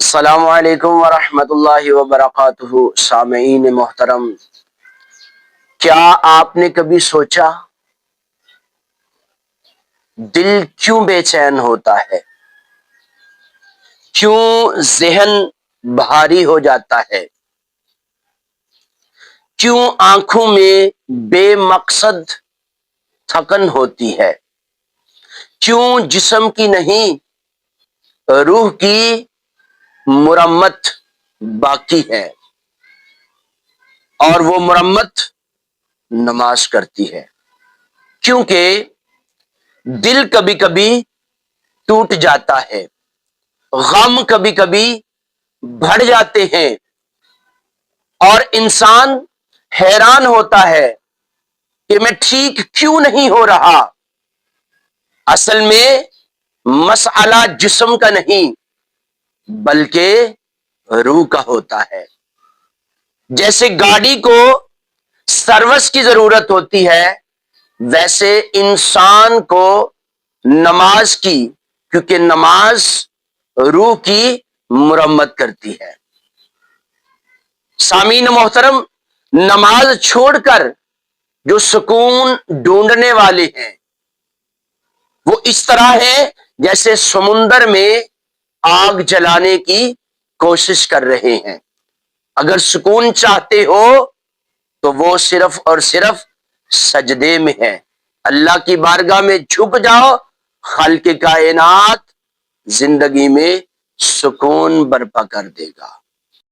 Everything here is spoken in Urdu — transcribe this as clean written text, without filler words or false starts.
السلام علیکم ورحمۃ اللہ وبرکاتہ۔ سامعین محترم، کیا آپ نے کبھی سوچا دل کیوں بے چین ہوتا ہے؟ کیوں ذہن بھاری ہو جاتا ہے؟ کیوں آنکھوں میں بے مقصد تھکن ہوتی ہے؟ کیوں جسم کی نہیں روح کی مرمت باقی ہے، اور وہ مرمت نماز کرتی ہے؟ کیونکہ دل کبھی کبھی ٹوٹ جاتا ہے، غم کبھی کبھی بڑھ جاتے ہیں، اور انسان حیران ہوتا ہے کہ میں ٹھیک کیوں نہیں ہو رہا۔ اصل میں مسئلہ جسم کا نہیں بلکہ روح کا ہوتا ہے۔ جیسے گاڑی کو سروس کی ضرورت ہوتی ہے، ویسے انسان کو نماز کی، کیونکہ نماز روح کی مرمت کرتی ہے۔ سامعین محترم، نماز چھوڑ کر جو سکون ڈھونڈنے والے ہیں وہ اس طرح ہے جیسے سمندر میں آگ جلانے کی کوشش کر رہے ہیں۔ اگر سکون چاہتے ہو تو وہ صرف اور صرف سجدے میں ہے۔ اللہ کی بارگاہ میں جھک جاؤ، خالق کائنات زندگی میں سکون برپا کر دے گا۔